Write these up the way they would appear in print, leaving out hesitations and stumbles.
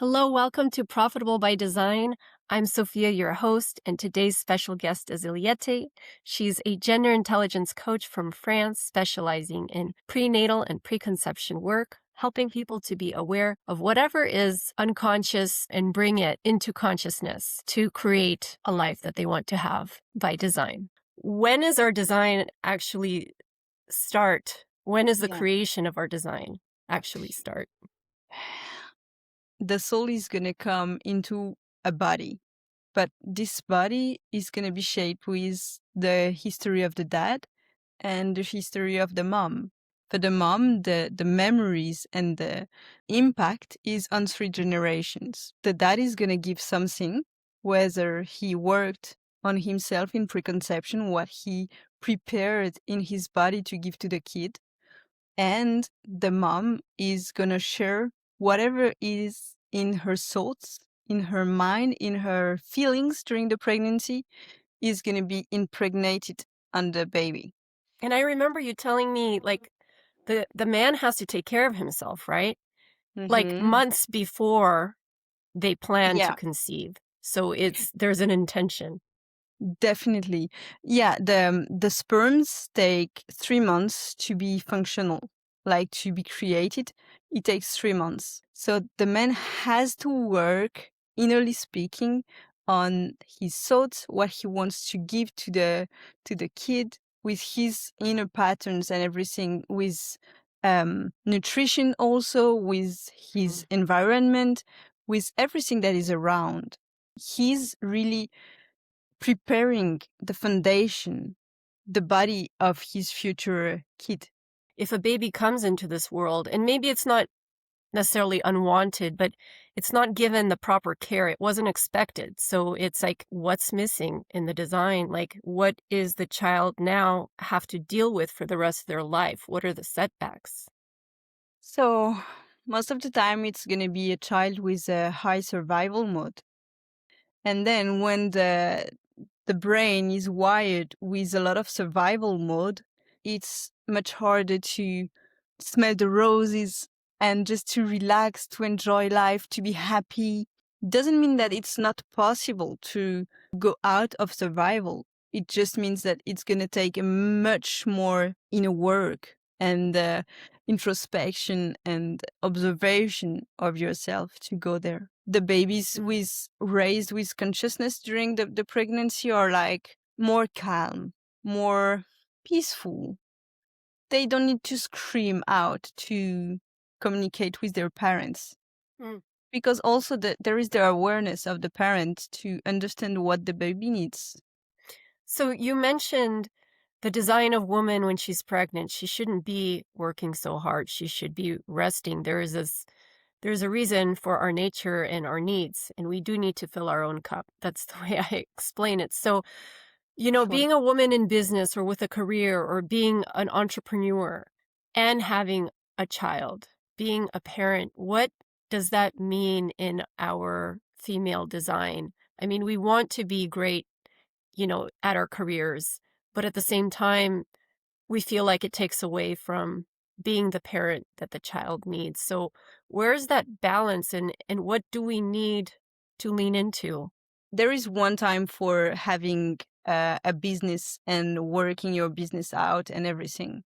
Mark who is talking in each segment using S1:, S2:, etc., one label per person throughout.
S1: Hello, welcome to Profitable by Design. I'm Sophia, your host, and today's special guest is Helyette. She's a gender intelligence coach from France, specializing in prenatal and preconception work, helping people to be aware of whatever is unconscious and bring it into consciousness to create a life that they want to have by design. When is our design actually start? When is the
S2: Yeah.
S1: creation of our design actually start?
S2: The soul is going to come into a body, but this body is going to be shaped with the history of the dad and the history of the mom. For the mom, the memories and the impact is on 3 generations. The dad is going to give something, whether he worked on himself in preconception, what he prepared in his body to give to the kid, and the mom is going to share whatever is in her thoughts, in her mind, in her feelings during the pregnancy is going to be impregnated on the baby.
S1: And I remember you telling me, like, the man has to take care of himself, right? Like,
S2: Mm-hmm.
S1: months before they plan to
S2: Yeah,
S1: conceive. So there's an intention.
S2: definitely. Yeah, the sperms take 3 months to be functional, like to be created. It takes 3 months. So the man has to work, innerly speaking, on his thoughts, what he wants to give to the kid, with his inner patterns and everything, with nutrition also, with his
S1: Mm.
S2: environment, with everything that is around. He's really preparing the foundation, the body of his future kid.
S1: If a baby comes into this world, and maybe it's not necessarily unwanted, but it's not given the proper care, it wasn't expected. So it's like, what's missing in the design? Like, what is the child now have to deal with for the rest of their life? What are the setbacks?
S2: So most of the time it's going to be a child with a high survival mode. And then when the brain is wired with a lot of survival mode, it's much harder to smell the roses and just to relax, to enjoy life, to be happy. Doesn't mean that it's not possible to go out of survival. It just means that it's going to take a much more inner work and introspection and observation of yourself to go there. The babies
S1: Mm.
S2: with raised with consciousness during the pregnancy are like more calm, more peaceful. They don't need to scream out to communicate with their parents,
S1: Mm.
S2: because also there is the awareness of the parent to understand what the baby needs.
S1: So you mentioned the design of woman when she's pregnant. She shouldn't be working so hard. She should be resting. There's a reason for our nature and our needs, and we do need to fill our own cup. That's the way I explain it. So,
S2: Sure.
S1: being a woman in business or with a career or being an entrepreneur and having a child, being a parent, what does that mean in our female design? I mean, we want to be great, at our careers, but at the same time, we feel like it takes away from being the parent that the child needs. So where's that balance and what do we need to lean into?
S2: There is one time for having a business and working your business out and everything.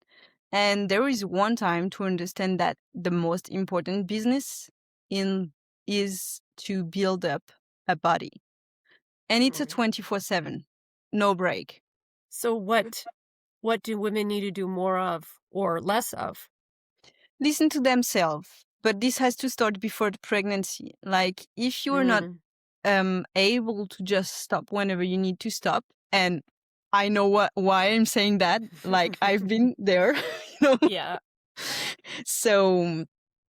S2: And there is one time to understand that the most important business in is to build up a body. And it's a
S1: Mm.
S2: 24/7, no break.
S1: So what do women need to do more of or less of?
S2: Listen to themselves. But this has to start before the pregnancy. Like if you're not
S1: Mm.
S2: able to just stop whenever you need to stop, and I know why I'm saying that. Like I've been there, you know.
S1: Yeah.
S2: So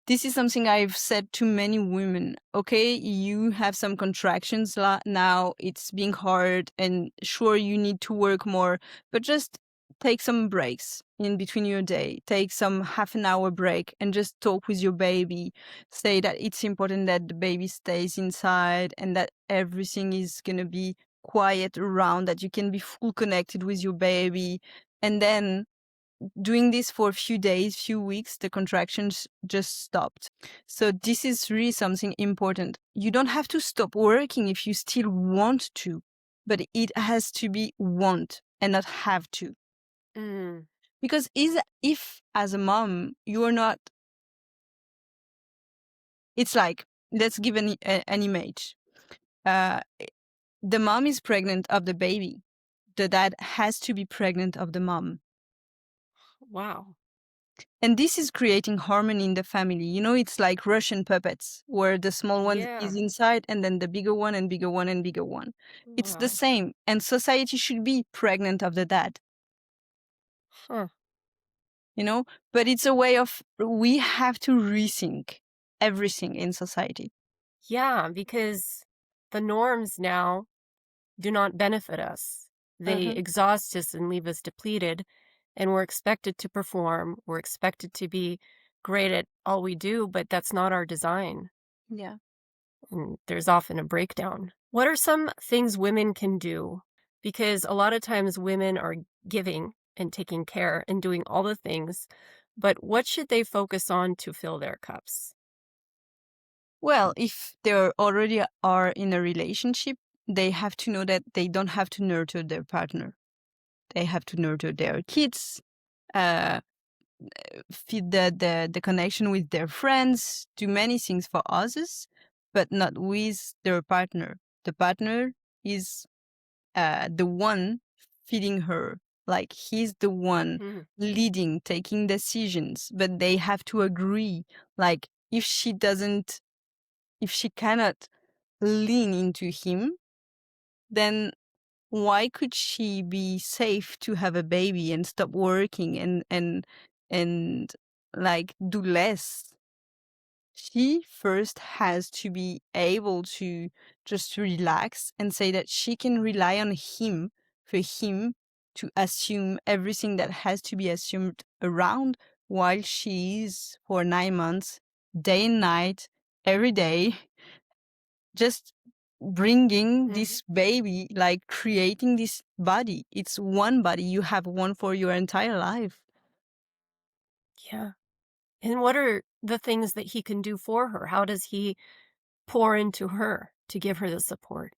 S2: this is something I've said to many women. Okay, you have some contractions now, it's being hard, and sure, you need to work more, but just take some breaks in between your day. Take some half an hour break and just talk with your baby. Say that it's important that the baby stays inside and that everything is going to be quiet around, that you can be full connected with your baby. And then doing this for a few days, few weeks, the contractions just stopped. So this is really something important. You don't have to stop working if you still want to, but it has to be want and not have to.
S1: Mm.
S2: Because if as a mom you are not, it's like, let's give an image. Uh, the mom is pregnant of the baby. The dad has to be pregnant of the mom.
S1: Wow.
S2: And this is creating harmony in the family. You know, it's like Russian puppets, where the small one
S1: Yeah.
S2: is inside and then the bigger one and bigger one and bigger one. It's the
S1: Wow.
S2: same. And society should be pregnant of the dad,
S1: Huh.
S2: you know? But it's a way of, we have to rethink everything in society.
S1: Yeah, because the norms now do not benefit us. They
S2: Uh-huh.
S1: exhaust us and leave us depleted, and we're expected to perform. We're expected to be great at all we do, but that's not our design.
S2: Yeah.
S1: And there's often a breakdown. What are some things women can do? Because a lot of times women are giving and taking care and doing all the things, but what should they focus on to fill their cups?
S2: Well, if they already are in a relationship, they have to know that they don't have to nurture their partner. They have to nurture their kids, uh, feed the connection with their friends, do many things for others, but not with their partner. The partner is the one feeding her, like he's the one
S1: Mhm.
S2: leading, taking decisions, but they have to agree. Like if she cannot lean into him, then why could she be safe to have a baby and stop working and like do less? She first has to be able to just relax and say that she can rely on him for him to assume everything that has to be assumed around while she is for 9 months, day and night, every day, just bringing
S1: Mhm.
S2: this baby, like creating this body. It's one body. You have one for your entire life.
S1: Yeah. And what are the things that he can do for her? How does he pour into her to give her the support?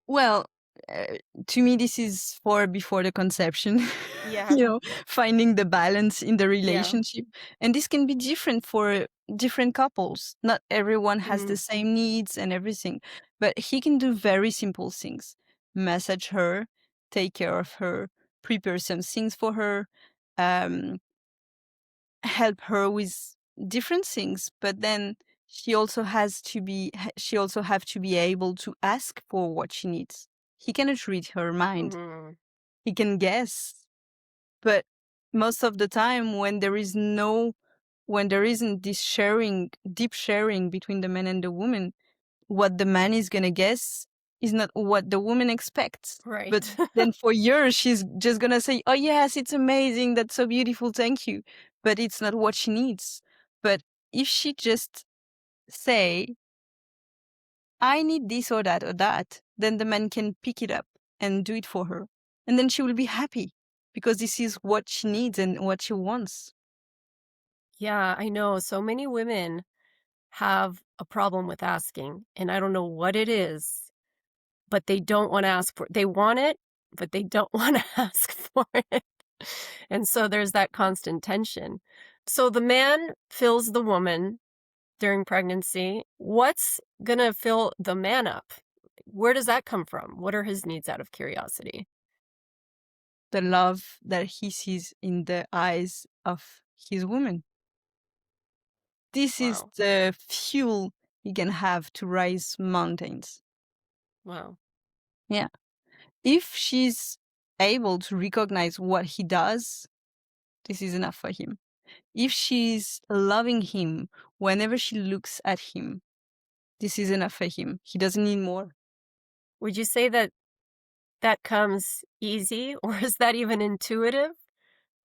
S2: Well, uh, to me, this is for before the conception,
S1: Yeah.
S2: you know, finding the balance in the
S1: Yeah.
S2: relationship. And this can be different for different couples. Not everyone has the
S1: Mm.
S2: same needs and everything, but he can do very simple things: message her, take care of her, prepare some things for her, um, help her with different things. But then she also have to be able to ask for what she needs. He cannot read her mind.
S1: Mhm.
S2: He can guess, but most of the time when there isn't this sharing, deep sharing between the man and the woman, what the man is gonna guess is not what the woman expects. But
S1: Right.
S2: then for years she's just gonna say, "Oh yes, it's amazing, that's so beautiful, thank you." But it's not what she needs. But if she just say, "I need this or that," then the man can pick it up and do it for her. And then she will be happy because this is what she needs and what she wants.
S1: Yeah, I know so many women have a problem with asking, and I don't know what it is, but they don't wanna ask for they want it, but they don't wanna ask for it. And so there's that constant tension. So the man fills the woman during pregnancy. What's gonna fill the man up? Where does that come from? What are his needs out of curiosity?
S2: The love that he sees in the eyes of his woman. This is
S1: Wow.
S2: the fuel he can have to rise mountains.
S1: Wow.
S2: Yeah. If she's able to recognize what he does, this is enough for him. If she's loving him whenever she looks at him, this is enough for him. He doesn't need more.
S1: Would you say that that comes easy, or is that even intuitive?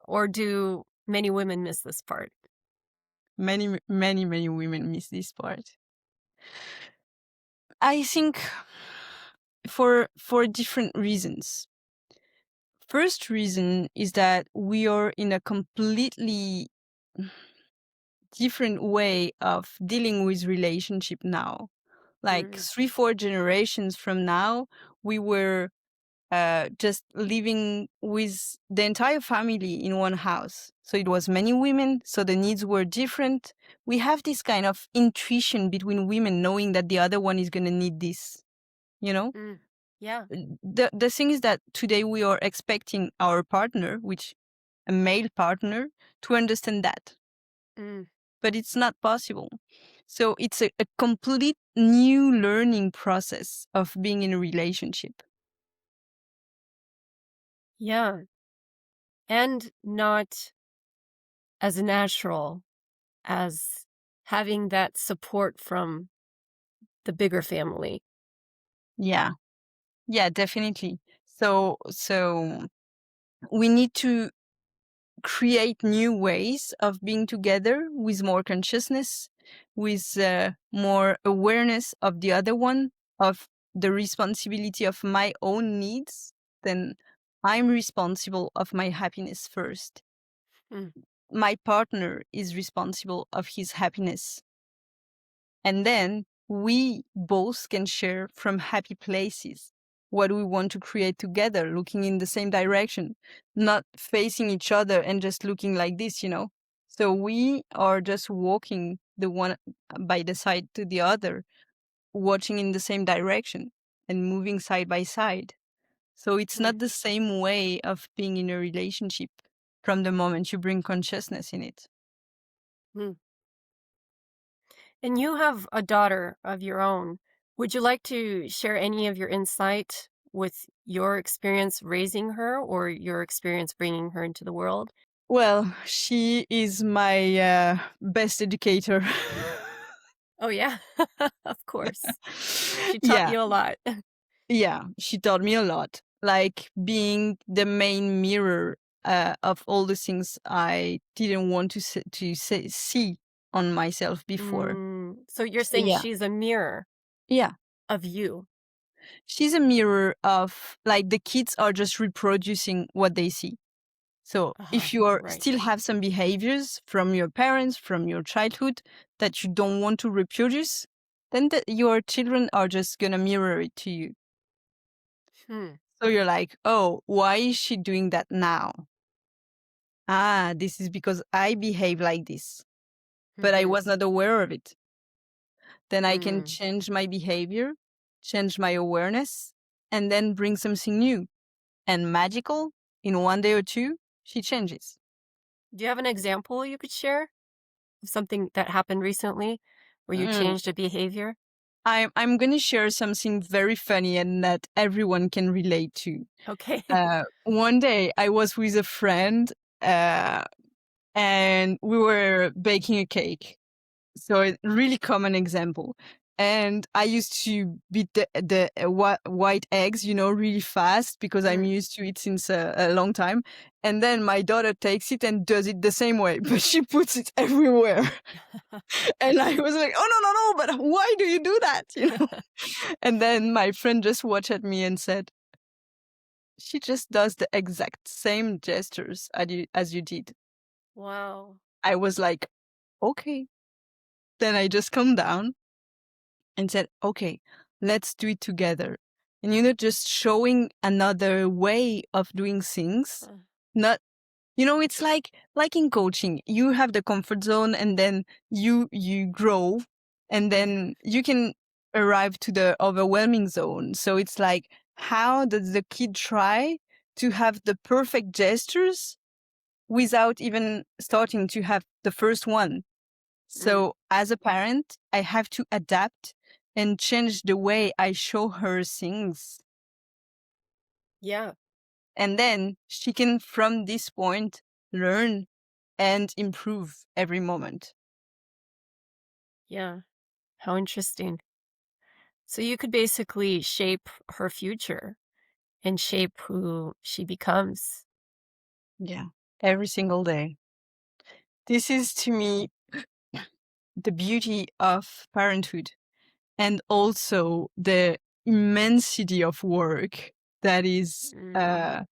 S1: Or do many women miss this part?
S2: Many women miss this part. I think for different reasons. First reason is that we are in a completely different way of dealing with relationship now. Like
S1: Mm,
S2: 3, 4 generations from now, we were just living with the entire family in one house. So it was many women, so the needs were different. We have this kind of intuition between women, knowing that the other one is going to need this, you know?
S1: mm. Yeah.
S2: The thing is that today we are expecting our partner, which a male partner, to understand that,
S1: Mm.
S2: but it's not possible. So it's a complete new learning process of being in a relationship.
S1: Yeah. And not as natural as having that support from the bigger family.
S2: Yeah. Yeah, definitely. So we need to create new ways of being together with more consciousness, with more awareness of the other one, of the responsibility of my own needs. Then I'm responsible of my happiness first.
S1: Mm,
S2: My partner is responsible of his happiness. And then we both can share from happy places what we want to create together, looking in the same direction, not facing each other and just looking like this, you know? So we are just walking the one by the side to the other, watching in the same direction and moving side by side. So it's
S1: mm,
S2: not the same way of being in a relationship from the moment you bring consciousness in it.
S1: mm. And you have a daughter of your own. Would you like to share any of your insight with your experience raising her or your experience bringing her into the world?
S2: Well, she is my best educator.
S1: Oh, yeah. Of course. She taught
S2: Yeah,
S1: you a lot.
S2: yeah, she taught me a lot. Like being the main mirror of all the things I didn't want see on myself before.
S1: So you're
S2: So
S1: saying
S2: yeah,
S1: she's a mirror
S2: yeah,
S1: of you.
S2: she's a mirror of like the kids are just reproducing what they see. So
S1: Uh-huh.
S2: if you are
S1: Right.
S2: still have some behaviors from your parents, from your childhood that you don't want to reproduce, then your children are just gonna mirror it to you.
S1: Hmm.
S2: So you're like, oh, why is she doing that now? Ah, this is because I behave like this, but I
S1: Mm-hmm.
S2: was not aware of it. Then I can
S1: Mm.
S2: change my behavior, change my awareness, and then bring something new and magical. In 1 day or two, she changes.
S1: Do you have an example you could share of something that happened recently where you
S2: Mm,
S1: changed a behavior?
S2: I'm going to share something very funny and that everyone can relate to.
S1: Okay.
S2: 1 day I was with a friend uh, and we were baking a cake. So a really common example. And I used to beat the white eggs, really fast because I'm
S1: Mm.
S2: used to it since a long time. And then my daughter takes it and does it the same way, but she puts it everywhere. And I was like, oh, no, no, no, but why do you do that? And then my friend just watched at me and said, she just does the exact same gestures as you did.
S1: Wow.
S2: I was like, okay. Then I just calmed down and said, okay, let's do it together. And, just showing another way of doing things,
S1: Uh,
S2: not, it's like in coaching, you have the comfort zone and then you grow and
S1: mhm.
S2: then you can arrive to the overwhelming zone. So it's like, how does the kid try to have the perfect gestures without even starting to have the first one?
S1: Mm.
S2: So as a parent, I have to adapt and change the way I show her things.
S1: Yeah.
S2: And then she can, from this point, learn and improve every moment.
S1: Yeah. How interesting. So you could basically shape her future and shape who she becomes.
S2: Yeah. Every single day. This is to me the beauty of parenthood and also the immensity of work that is
S1: Mm.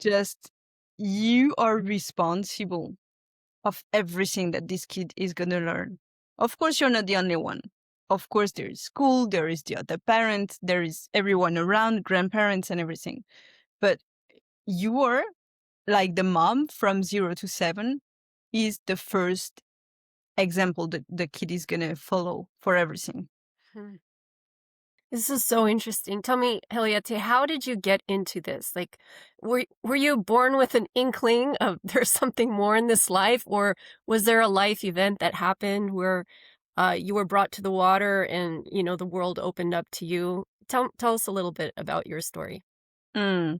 S2: just you are responsible of everything that this kid is going to learn. Of course, you're not the only one. Of course, there is school, there is the other parent, there is everyone around, grandparents and everything. But you are like the mom from 0 to 7 is the first example that the kid is going to follow for everything.
S1: Hmm. This is so interesting. Tell me, Helyette, how did you get into this? Like, were you born with an inkling of there's something more in this life, or was there a life event that happened where you were brought to the water and the world opened up to you? Tell us a little bit about your story.
S2: Mm.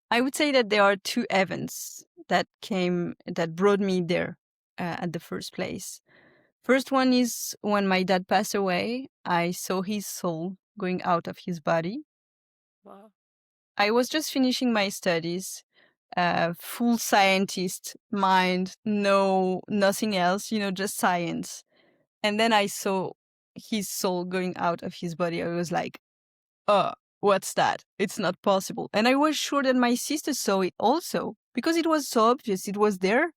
S2: I would say that there are two events that brought me there at the first place. First one is when my dad passed away, I saw his soul going out of his body.
S1: Wow.
S2: I was just finishing my studies, full scientist mind, no, nothing else, just science. And then I saw his soul going out of his body. I was like, oh, what's that? It's not possible. And I was sure that my sister saw it also because it was so obvious. It was there.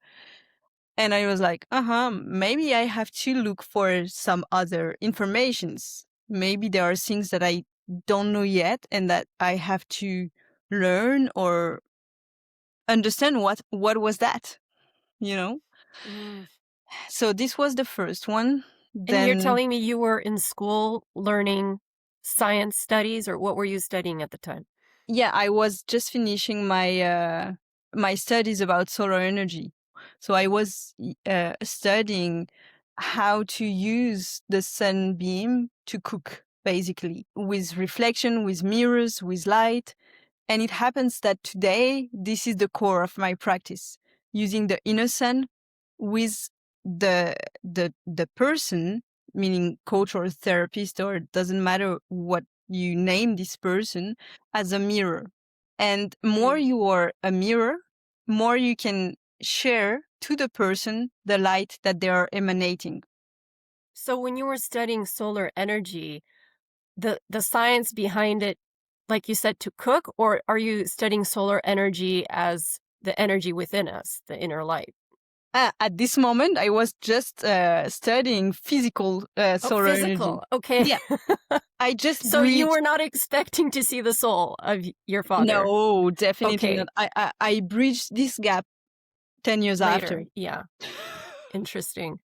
S2: And I was like, maybe I have to look for some other informations. Maybe there are things that I don't know yet and that I have to learn or understand what was that, you know?
S1: Mm.
S2: So this was the first one.
S1: And you're
S2: Then
S1: telling me you were in school learning science studies, or what were you studying at the time?
S2: yeah, I was just finishing my studies about solar energy. So I was studying how to use the sunbeam to cook, basically, with reflection, with mirrors, with light. And it happens that today, this is the core of my practice, using the inner sun with the person, meaning coach or therapist, or it doesn't matter what you name this person, as a mirror. And more
S1: Mm.
S2: you are a mirror, more you can share to the person the light that they are emanating.
S1: So when you were studying solar energy, the science behind it, like you said, to cook, or are you studying solar energy as the energy within us, the inner light?
S2: At this moment, I was just studying physical
S1: Oh,
S2: solar energy.
S1: physical. Okay.
S2: Yeah, I just
S1: So you
S2: breathed.
S1: were not expecting to see the soul of your father.
S2: No, definitely
S1: Okay.
S2: not. I bridged this gap 10 years
S1: Later.
S2: after.
S1: Yeah. Interesting.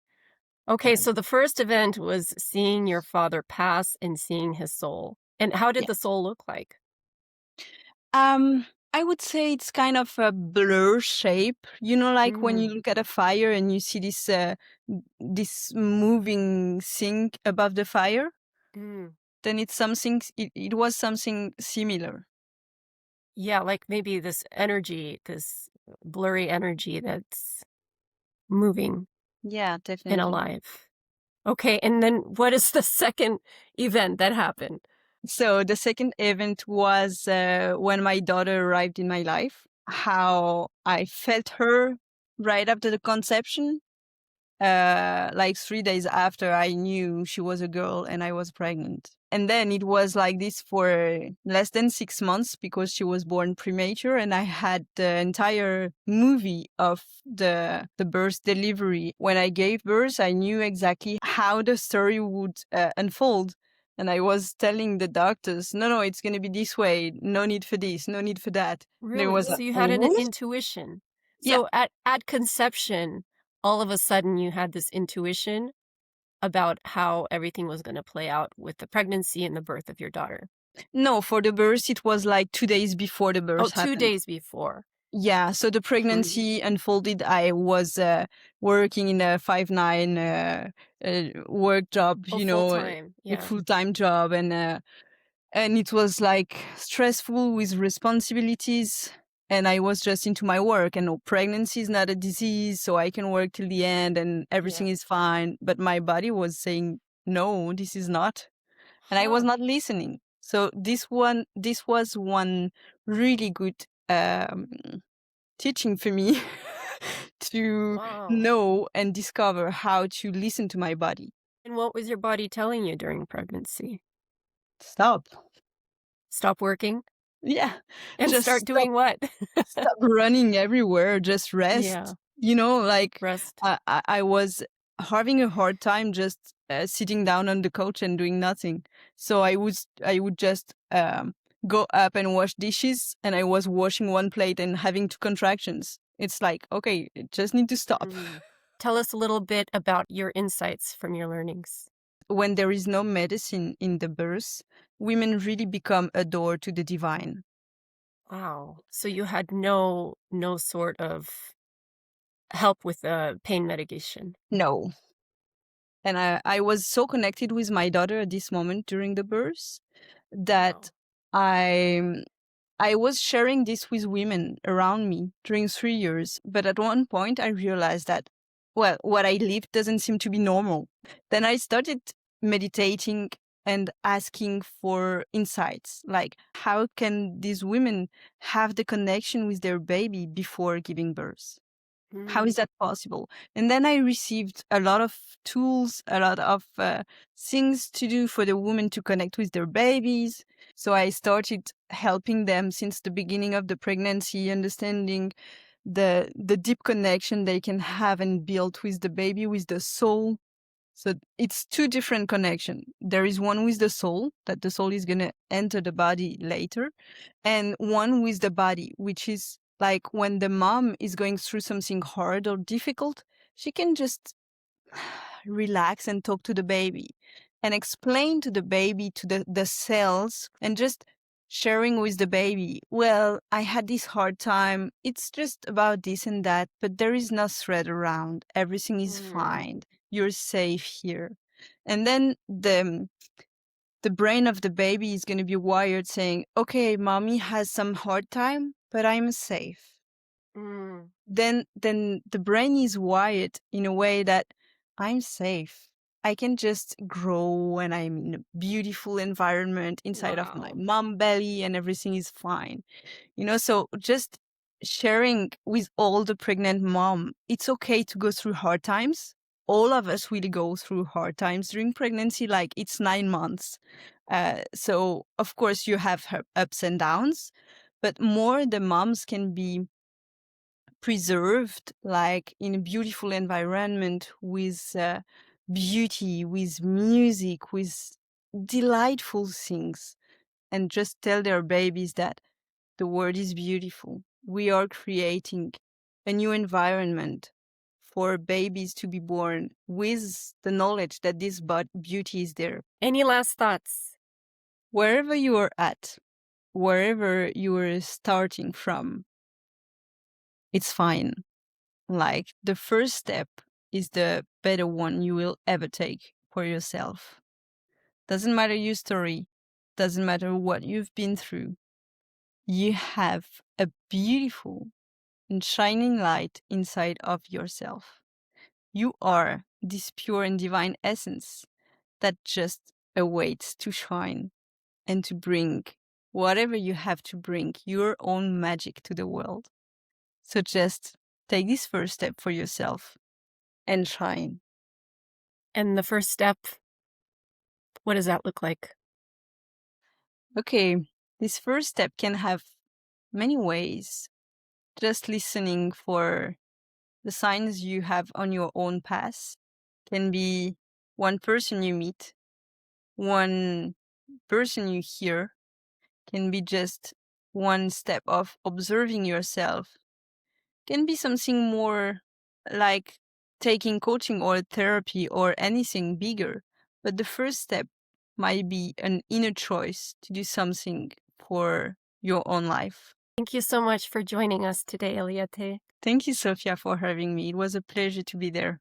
S1: Okay,
S2: Yeah.
S1: so the first event was seeing your father pass and seeing his soul. And how did
S2: Yeah.
S1: the soul look like?
S2: I would say it's kind of a blur shape. Like when you
S1: Mm,
S2: look at a fire and you see this moving thing above the fire,
S1: mm.
S2: then it was something similar.
S1: Yeah, like maybe this energy, this blurry energy that's moving
S2: Yeah,
S1: and
S2: definitely.
S1: alive. Okay, and then what is the second event that happened?
S2: So the second event was when my daughter arrived in my life, how I felt her right after the conception. Like 3 days after, I knew she was a girl and I was pregnant. And then it was like this for less than 6 months because she was born premature, and I had the entire movie of the birth delivery. When I gave birth, I knew exactly how the story would unfold. And I was telling the doctors, no, it's going to be this way. No need for this, no need for that. And it
S1: Really?
S2: was like,
S1: So you had an
S2: what?
S1: intuition.
S2: Yeah.
S1: So at conception, all of a sudden you had this intuition about how everything was going to play out with the pregnancy and the birth of your daughter.
S2: No, for the birth, it was like 2 days before the
S1: Oh,
S2: birth
S1: two
S2: happened.
S1: days before.
S2: Yeah, so the
S1: Mm.
S2: pregnancy unfolded. I was working in a 5/9 work job,
S1: Oh, full time.
S2: a
S1: Yeah.
S2: full-time job, and it was like stressful with responsibilities. And I was just into my work, and pregnancy is not a disease, so I can work till the end, and
S1: Yeah.
S2: everything is fine. But my body was saying, no, this is not, and I was
S1: Huh.
S2: not listening. So this was one really good teaching for me to
S1: Wow.
S2: know and discover how to listen to my body.
S1: And what was your body telling you during pregnancy?
S2: Stop.
S1: Stop working?
S2: Yeah,
S1: And
S2: just
S1: start doing what?
S2: stop running everywhere, just rest.
S1: Yeah,
S2: Like
S1: rest.
S2: I was having a hard time just sitting down on the couch and doing nothing. So I would just go up and wash dishes, and I was washing one plate and having two contractions. It's like, okay, just need to stop.
S1: Mm. Tell us a little bit about your insights from your learnings.
S2: When there is no medicine in the birth, women really become a door to the divine.
S1: Wow. So you had no sort of help with the pain medication.
S2: No. And I was so connected with my daughter at this moment during the birth that
S1: Wow.
S2: I I was sharing this with women around me during 3 years. But at one point, I realized that, well, what I lived doesn't seem to be normal. Then I started meditating and asking for insights, like how can these women have the connection with their baby before giving birth? How
S1: Mm,
S2: is that possible? And then I received a lot of tools, a lot of things to do for the women to connect with their babies. So I started helping them since the beginning of the pregnancy, understanding the deep connection they can have and build with the baby, with the soul. So it's two different connection. There is one with the soul, that the soul is going to enter the body later, and one with the body, which is like when the mom is going through something hard or difficult, she can just relax and talk to the baby and explain to the baby, to the cells, and just sharing with the baby, well, I had this hard time. It's just about this and that, but there is no threat around. Everything is
S1: mm,
S2: fine. You're safe here. And then the brain of the baby is going to be wired saying, okay, mommy has some hard time, but I'm safe.
S1: mm.
S2: Then the brain is wired in a way that I'm safe. I can just grow when I'm in a beautiful environment inside of my
S1: Wow.
S2: mom belly and everything is fine. So just sharing with all the pregnant mom, it's okay to go through hard times. All of us really go through hard times during pregnancy, like it's 9 months. So of course you have her ups and downs, but more the moms can be preserved like in a beautiful environment with beauty, with music, with delightful things, and just tell their babies that the world is beautiful. We are creating a new environment for babies to be born with the knowledge that this beauty is there.
S1: Any last thoughts?
S2: Wherever you are at, wherever you are starting from, it's fine. Like the first step is the better one you will ever take for yourself. Doesn't matter your story, doesn't matter what you've been through. You have a beautiful and shining light inside of yourself. You are this pure and divine essence that just awaits to shine and to bring whatever you have to bring your own magic to the world. So just take this first step for yourself and shine.
S1: And the first step, what does that look like?
S2: Okay, this first step can have many ways. Just listening for the signs you have on your own path can be one person you meet, one person you hear, can be just one step of observing yourself, can be something more like taking coaching or therapy or anything bigger. But the first step might be an inner choice to do something for your own life.
S1: Thank you so much for joining us today, Helyette.
S2: Thank you, Sophia, for having me. It was a pleasure to be there.